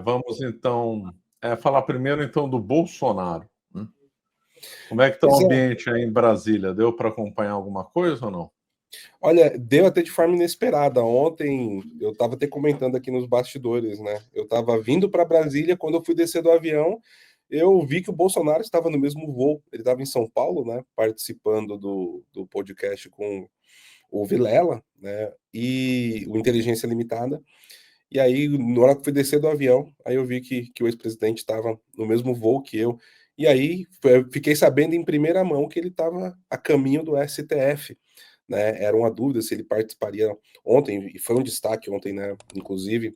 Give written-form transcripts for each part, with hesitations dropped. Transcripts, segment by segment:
Vamos então falar primeiro então do Bolsonaro, né. Como é que está o Pois é. ambiente aí em Brasília? Deu para acompanhar alguma coisa ou não? Olha, deu até de forma inesperada. Ontem eu estava até comentando aqui nos bastidores, né? Eu estava vindo para Brasília, quando eu fui descer do avião, eu vi que o Bolsonaro estava no mesmo voo. Ele estava em São Paulo, né? Participando do podcast com o Vilela, né? E o Inteligência Limitada. E aí, na hora que eu fui descer do avião, aí eu vi que o ex-presidente estava no mesmo voo que eu. E aí, eu fiquei sabendo em primeira mão que ele estava a caminho do STF, né? Era uma dúvida se ele participaria ontem, e foi um destaque ontem, né? Inclusive,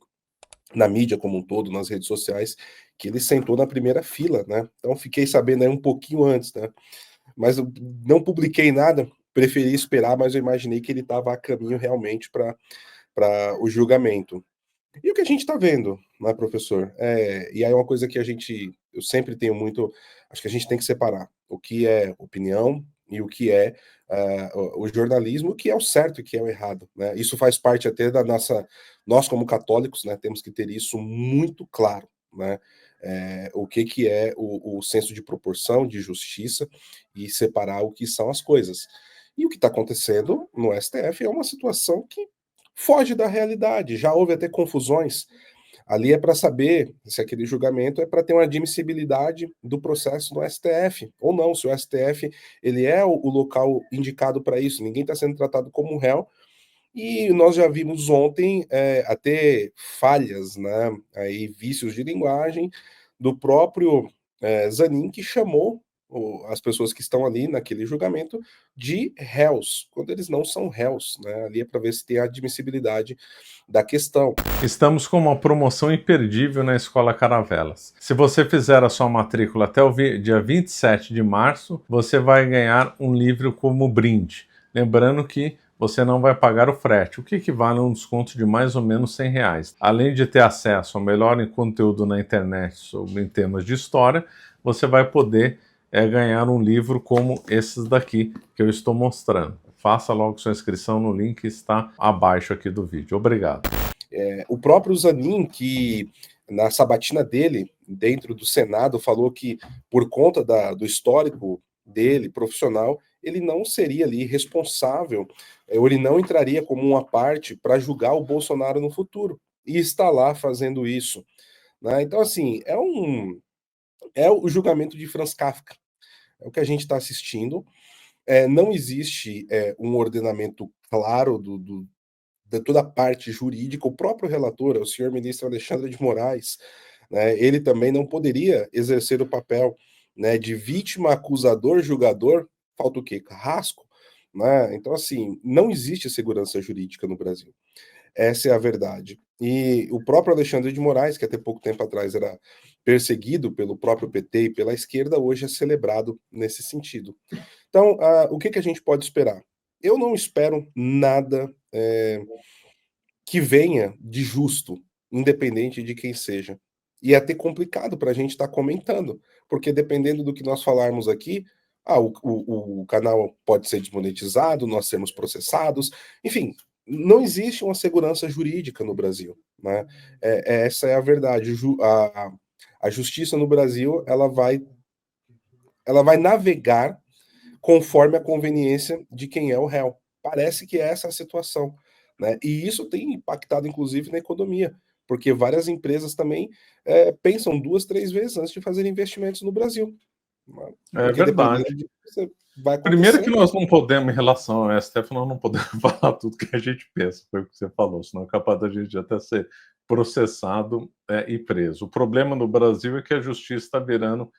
na mídia como um todo, nas redes sociais, que ele sentou na primeira fila, né? Então, fiquei sabendo aí um pouquinho antes, né? Mas eu não publiquei nada, preferi esperar, mas eu imaginei que ele estava a caminho realmente para o julgamento. E o que a gente está vendo, né, professor? E aí é uma coisa que eu sempre tenho muito, acho que a gente tem que separar o que é opinião e o que é o jornalismo, o que é o certo e o que é o errado, né? Isso faz parte até nós como católicos, né, temos que ter isso muito claro, né? O que é o senso de proporção, de justiça e separar o que são as coisas. E o que está acontecendo no STF é uma situação que foge da realidade. Já houve até confusões. Ali é para saber se aquele julgamento é para ter uma admissibilidade do processo no STF ou não, se o STF ele é o local indicado para isso. Ninguém está sendo tratado como réu. E nós já vimos ontem até falhas, né, aí, vícios de linguagem do próprio Zanin, que chamou as pessoas que estão ali naquele julgamento de réus, quando eles não são réus, né? Ali é para ver se tem a admissibilidade da questão. Estamos com uma promoção imperdível na Escola Caravelas. Se você fizer a sua matrícula até o dia 27 de março, você vai ganhar um livro como brinde. Lembrando que você não vai pagar o frete, o que equivale a um desconto de mais ou menos R$ 100. Além de ter acesso ao melhor conteúdo na internet em temas de história, você vai poder ganhar um livro como esses daqui que eu estou mostrando. Faça logo sua inscrição no link que está abaixo aqui do vídeo. Obrigado. O próprio Zanin, que na sabatina dele, dentro do Senado, falou que por conta do histórico dele, profissional, ele não seria ali responsável, ou ele não entraria como uma parte para julgar o Bolsonaro no futuro. E está lá fazendo isso, né? Então, assim, é o julgamento de Franz Kafka. É o que a gente está assistindo. Não existe um ordenamento claro de toda a parte jurídica. O próprio relator, o senhor ministro Alexandre de Moraes, né, ele também não poderia exercer o papel, né, de vítima, acusador, julgador. Falta o quê? Carrasco, né? Então, assim, não existe segurança jurídica no Brasil. Essa é a verdade. E o próprio Alexandre de Moraes, que até pouco tempo atrás era perseguido pelo próprio PT e pela esquerda, hoje é celebrado nesse sentido. Então, o que a gente pode esperar? Eu não espero nada que venha de justo, independente de quem seja. E é até complicado para a gente estar comentando, porque dependendo do que nós falarmos aqui, o canal pode ser desmonetizado, nós sermos processados, enfim, não existe uma segurança jurídica no Brasil, né? Essa é a verdade. A justiça no Brasil ela vai navegar conforme a conveniência de quem é o réu. Parece que é essa a situação, né? E isso tem impactado, inclusive, na economia, porque várias empresas também pensam duas, três vezes antes de fazer investimentos no Brasil, né? É Porque verdade. dependendo de você vai Primeiro que acontecer. nós não podemos, em relação ao STF, nós não podemos falar tudo que a gente pensa, foi o que você falou, senão é capaz da gente até ser processado e preso. O problema no Brasil é que a justiça está virando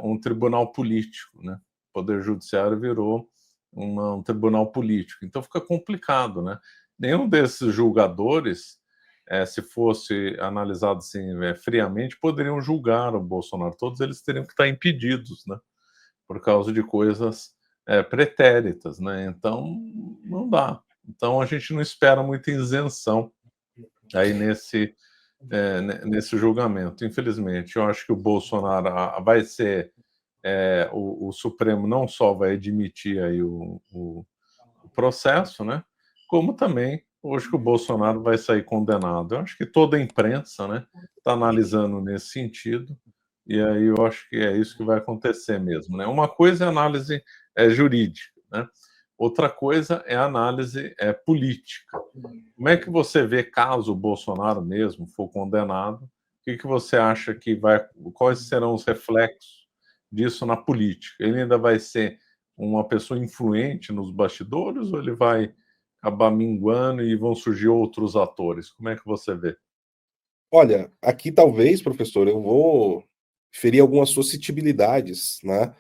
um tribunal político, né? O Poder Judiciário virou um tribunal político, então fica complicado, né? Nenhum desses julgadores, se fosse analisado assim friamente, poderiam julgar o Bolsonaro. Todos eles teriam que estar impedidos, né? Por causa de coisas pretéritas, né? Então não dá. Então a gente não espera muita isenção aí nesse julgamento, infelizmente. Eu acho que o Bolsonaro vai ser o Supremo não só vai admitir aí o processo, né? Como também Hoje que o Bolsonaro vai sair condenado. Eu acho que toda a imprensa, né, está analisando nesse sentido, e aí eu acho que é isso que vai acontecer mesmo, né. Uma coisa é análise, jurídica, né, outra coisa é análise, política. Como é que você vê caso o Bolsonaro mesmo for condenado, o que que você acha que vai quais serão os reflexos disso na política? Ele ainda vai ser uma pessoa influente nos bastidores ou ele vai acabar minguando e vão surgir outros atores? Como é que você vê? Olha, aqui talvez, professor, eu vou ferir algumas suscetibilidades, né,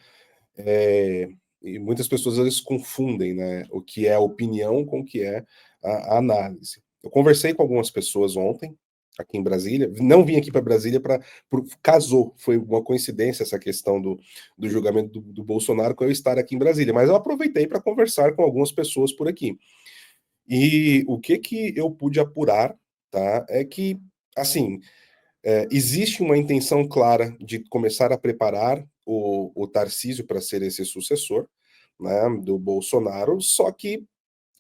eh, e muitas pessoas às vezes confundem, né, o que é opinião com o que é a análise. Eu conversei com algumas pessoas ontem, aqui em Brasília, não vim aqui para Brasília para casou, foi uma coincidência essa questão do julgamento do Bolsonaro com eu estar aqui em Brasília, mas eu aproveitei para conversar com algumas pessoas por aqui. E o que eu pude apurar, tá, é que, assim, existe uma intenção clara de começar a preparar o Tarcísio para ser esse sucessor, né, do Bolsonaro, só que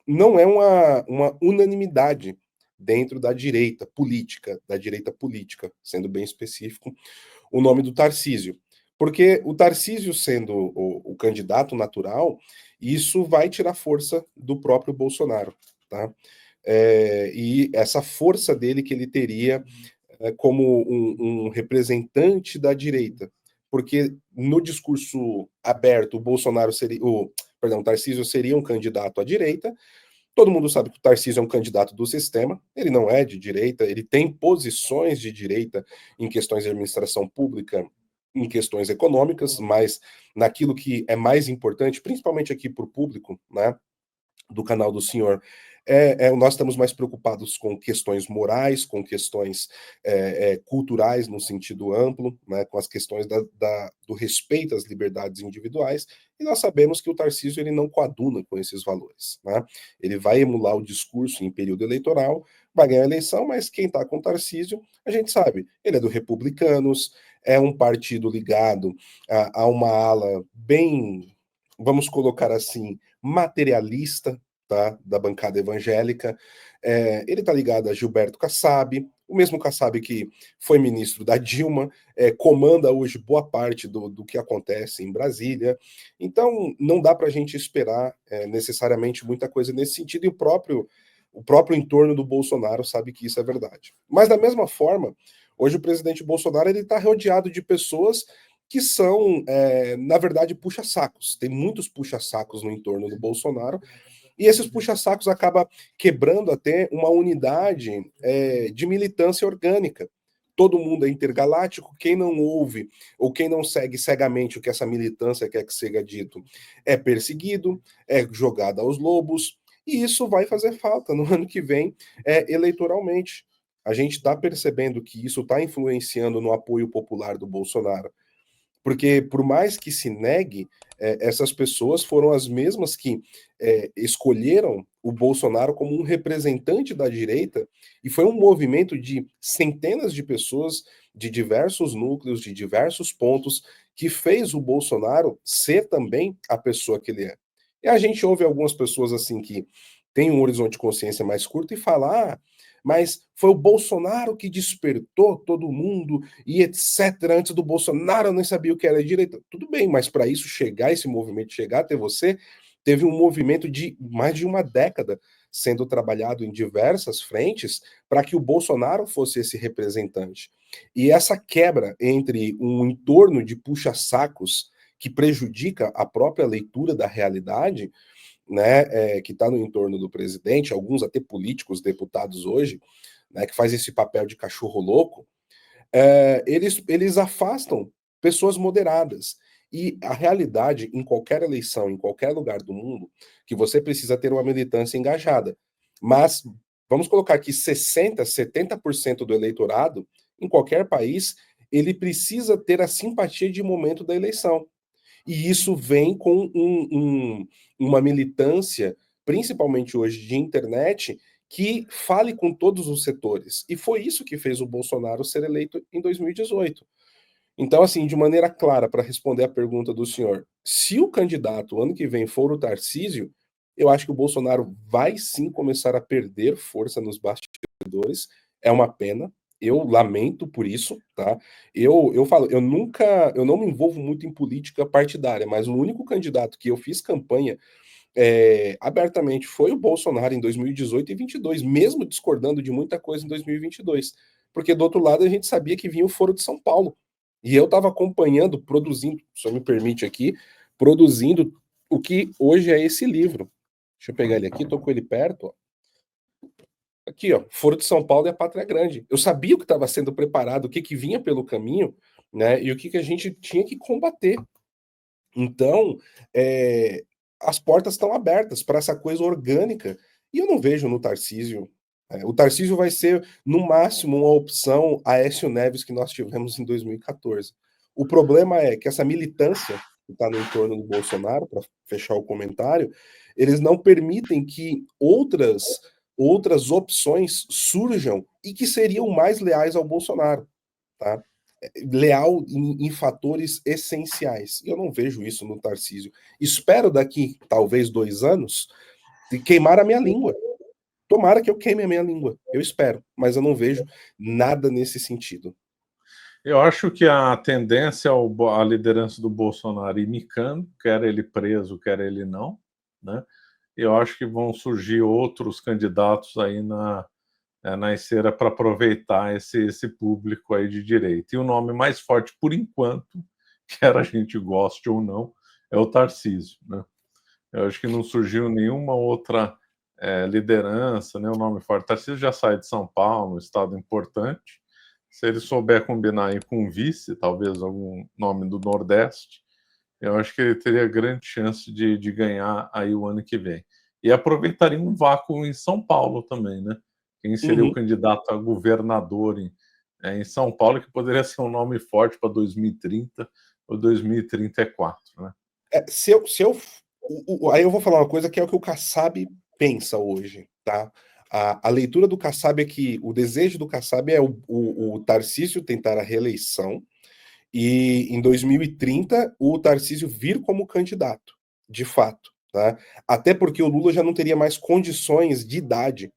não é uma unanimidade dentro da direita política, sendo bem específico, o nome do Tarcísio. Porque o Tarcísio sendo o candidato natural, isso vai tirar força do próprio Bolsonaro, tá? E essa força dele que ele teria como um representante da direita, porque no discurso aberto o Bolsonaro seria, perdão, o Tarcísio seria um candidato à direita. Todo mundo sabe que o Tarcísio é um candidato do sistema, ele não é de direita, ele tem posições de direita em questões de administração pública, em questões econômicas, mas naquilo que é mais importante, principalmente aqui para o público, né, do canal do senhor, nós estamos mais preocupados com questões morais, com questões culturais no sentido amplo, né, com as questões do respeito às liberdades individuais, e nós sabemos que o Tarcísio ele não coaduna com esses valores. Né? Ele vai emular o discurso em período eleitoral, vai ganhar a eleição, mas quem está com o Tarcísio, a gente sabe, ele é do Republicanos, é um partido ligado a uma ala bem, vamos colocar assim, materialista, tá, da bancada evangélica. Ele está ligado a Gilberto Kassab, o mesmo Kassab que foi ministro da Dilma, comanda hoje boa parte do que acontece em Brasília. Então, não dá para a gente esperar necessariamente muita coisa nesse sentido, e o próprio entorno do Bolsonaro sabe que isso é verdade. Mas, da mesma forma, hoje o presidente Bolsonaro ele está rodeado de pessoas que são, na verdade, puxa-sacos. Tem muitos puxa-sacos no entorno do Bolsonaro, e esses puxa-sacos acabam quebrando até uma unidade de militância orgânica. Todo mundo é intergaláctico, quem não ouve ou quem não segue cegamente o que essa militância quer que seja dito é perseguido, é jogado aos lobos, e isso vai fazer falta no ano que vem eleitoralmente. A gente está percebendo que isso está influenciando no apoio popular do Bolsonaro. Porque, por mais que se negue, essas pessoas foram as mesmas que escolheram o Bolsonaro como um representante da direita, e foi um movimento de centenas de pessoas de diversos núcleos, de diversos pontos, que fez o Bolsonaro ser também a pessoa que ele é. E a gente ouve algumas pessoas assim que têm um horizonte de consciência mais curto e falar, mas foi o Bolsonaro que despertou todo mundo e etc. Antes do Bolsonaro eu nem sabia o que era direita. Tudo bem, mas para isso chegar, esse movimento chegar até você, teve um movimento de mais de uma década sendo trabalhado em diversas frentes para que o Bolsonaro fosse esse representante. E essa quebra entre um entorno de puxa-sacos que prejudica a própria leitura da realidade, né, que está no entorno do presidente, alguns até políticos, deputados hoje, né, que faz esse papel de cachorro louco, eles afastam pessoas moderadas. E a realidade, em qualquer eleição, em qualquer lugar do mundo, que você precisa ter uma militância engajada. Mas vamos colocar aqui 60, 70% do eleitorado, em qualquer país, ele precisa ter a simpatia de momento da eleição. E isso vem com uma militância, principalmente hoje de internet, que fale com todos os setores. E foi isso que fez o Bolsonaro ser eleito em 2018. Então, assim, de maneira clara, para responder a pergunta do senhor, se o candidato ano que vem for o Tarcísio, Eu acho que o Bolsonaro vai sim começar a perder força nos bastidores. É uma pena. Eu lamento por isso, tá? Eu falo, eu não me envolvo muito em política partidária, mas o único candidato que eu fiz campanha abertamente foi o Bolsonaro em 2018 e 2022, mesmo discordando de muita coisa em 2022, porque do outro lado a gente sabia que vinha o Foro de São Paulo, e eu estava acompanhando, produzindo, se eu me permite aqui, produzindo o que hoje é esse livro. Deixa eu pegar ele aqui, tô com ele perto, ó. Aqui, ó, Foro de São Paulo e a Pátria Grande. Eu sabia o que estava sendo preparado, o que que vinha pelo caminho, né, e o que que a gente tinha que combater. Então, é, as portas estão abertas para essa coisa orgânica. E eu não vejo no Tarcísio. O Tarcísio vai ser, no máximo, uma opção Aécio Neves que nós tivemos em 2014. O problema é que essa militância que está no entorno do Bolsonaro, para fechar o comentário, eles não permitem que outras opções surjam e que seriam mais leais ao Bolsonaro, tá? Leal em fatores essenciais. E eu não vejo isso no Tarcísio. Espero daqui, talvez, 2 anos, de queimar a minha língua. Tomara que eu queime a minha língua. Eu espero, mas eu não vejo nada nesse sentido. Eu acho que a tendência à liderança do Bolsonaro ir micando, quer ele preso, quer ele não, né? Eu acho que vão surgir outros candidatos aí na esteira para aproveitar esse público aí de direita. E o nome mais forte, por enquanto, quer a gente goste ou não, é o Tarcísio, né? Eu acho que não surgiu nenhuma outra liderança, nem o nome forte. Tarcísio já sai de São Paulo, um estado importante. Se ele souber combinar aí com vice, talvez algum nome do Nordeste, eu acho que ele teria grande chance de ganhar aí o ano que vem. E aproveitaria um vácuo em São Paulo também, né? Quem seria o candidato a governador em São Paulo, que poderia ser um nome forte para 2030 ou 2034, né? Aí eu vou falar uma coisa que é o que o Kassab pensa hoje, tá? A leitura do Kassab é que o desejo do Kassab é o Tarcísio tentar a reeleição e em 2030 o Tarcísio vir como candidato, de fato, tá? Até porque o Lula já não teria mais condições de idade.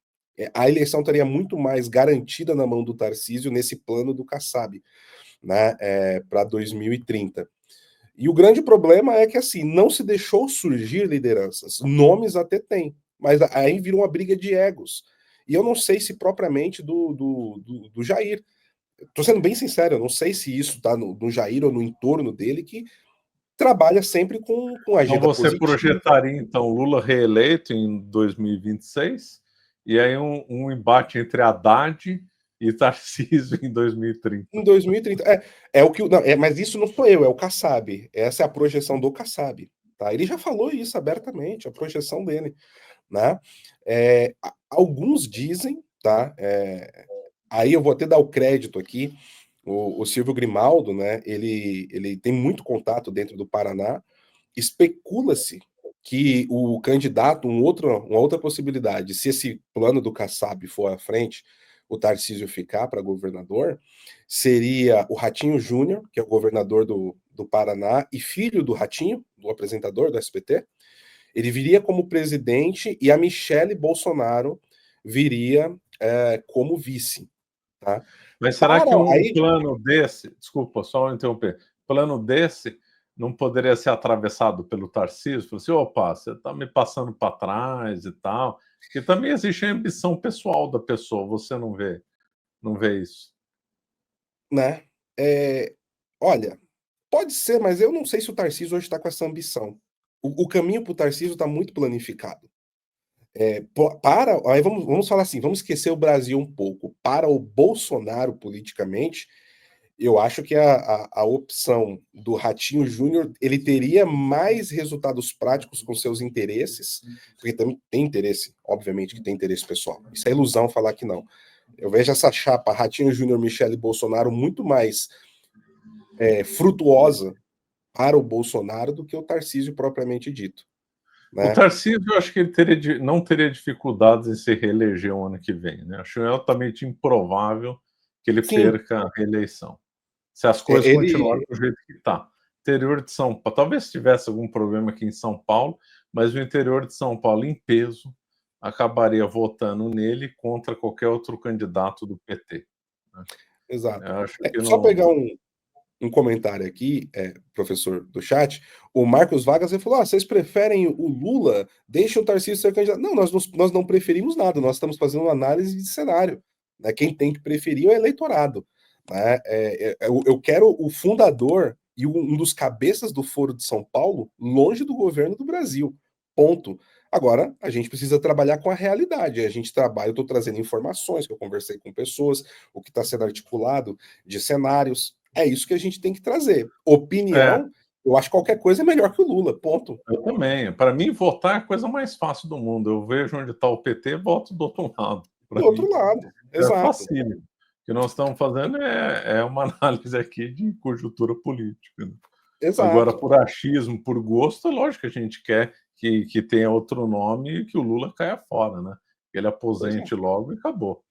A eleição estaria muito mais garantida na mão do Tarcísio nesse plano do Kassab, né? Para 2030. E o grande problema é que assim não se deixou surgir lideranças. Nomes até tem, mas aí vira uma briga de egos. E eu não sei se propriamente do Jair. Tô sendo bem sincero, eu não sei se isso está no Jair ou no entorno dele, que trabalha sempre com Então agenda você positiva. projetaria então Lula reeleito em 2026 e aí um embate entre Haddad e Tarcísio em 2030. Em 2030. É o que. Não, mas isso não sou eu, é o Kassab. Essa é a projeção do Kassab. Tá? Ele já falou isso abertamente, a projeção dele. Né? Alguns dizem, tá? Aí eu vou até dar o crédito aqui. O Silvio Grimaldo, né? Ele tem muito contato dentro do Paraná. Especula-se que o candidato, uma outra possibilidade, se esse plano do Kassab for à frente, o Tarcísio ficar para governador, seria o Ratinho Júnior, que é o governador do Paraná, e filho do Ratinho, do apresentador do SBT. Ele viria como presidente e a Michele Bolsonaro viria como vice. Tá? Mas será que um Aí, plano desse, desculpa, só interromper, plano desse não poderia ser atravessado pelo Tarcísio? Falou assim, opa, você está me passando para trás e tal. Que também existe a ambição pessoal da pessoa, você não vê isso? né? Olha, pode ser, mas eu não sei se o Tarcísio hoje está com essa ambição. O caminho para o Tarcísio está muito planificado. Aí vamos falar assim, vamos esquecer o Brasil um pouco. Para o Bolsonaro, politicamente, eu acho que a opção do Ratinho Júnior ele teria mais resultados práticos com seus interesses, porque também tem interesse, obviamente que tem interesse pessoal. Isso é ilusão falar que não. Eu vejo essa chapa Ratinho Júnior, Michele Bolsonaro muito mais frutuosa para o Bolsonaro do que o Tarcísio propriamente dito. O Né? Tarcísio, eu acho que ele não teria dificuldades em se reeleger o ano que vem, né? Acho altamente improvável que ele Sim, perca a reeleição. Se as coisas continuarem ele do jeito que está. Interior de São Paulo, talvez tivesse algum problema aqui em São Paulo, mas o interior de São Paulo, em peso, acabaria votando nele contra qualquer outro candidato do PT, né. Exato. Eu acho que Só pegar não. um comentário aqui, professor do chat, o Marcos Vargas ele falou: vocês preferem o Lula? Deixa o Tarcísio ser candidato. Não, nós não preferimos nada, nós estamos fazendo uma análise de cenário. Né? Quem tem que preferir é o eleitorado. Né? Eu quero o fundador e um dos cabeças do Foro de São Paulo longe do governo do Brasil. Ponto. Agora, a gente precisa trabalhar com a realidade. A gente trabalha, eu estou trazendo informações que eu conversei com pessoas, o que está sendo articulado de cenários. É isso que a gente tem que trazer. É, Opinião, eu acho que qualquer coisa é melhor que o Lula, ponto. eu também. Para mim, votar é a coisa mais fácil do mundo. Eu vejo onde está o PT, voto do outro lado. Para Do mim, outro lado, é exato. facílimo. O que nós estamos fazendo é uma análise aqui de conjuntura política, né. Agora, Exato. por achismo, por gosto, é lógico que a gente quer que tenha outro nome e que o Lula caia fora, né, que ele Pois é. aposente logo e acabou.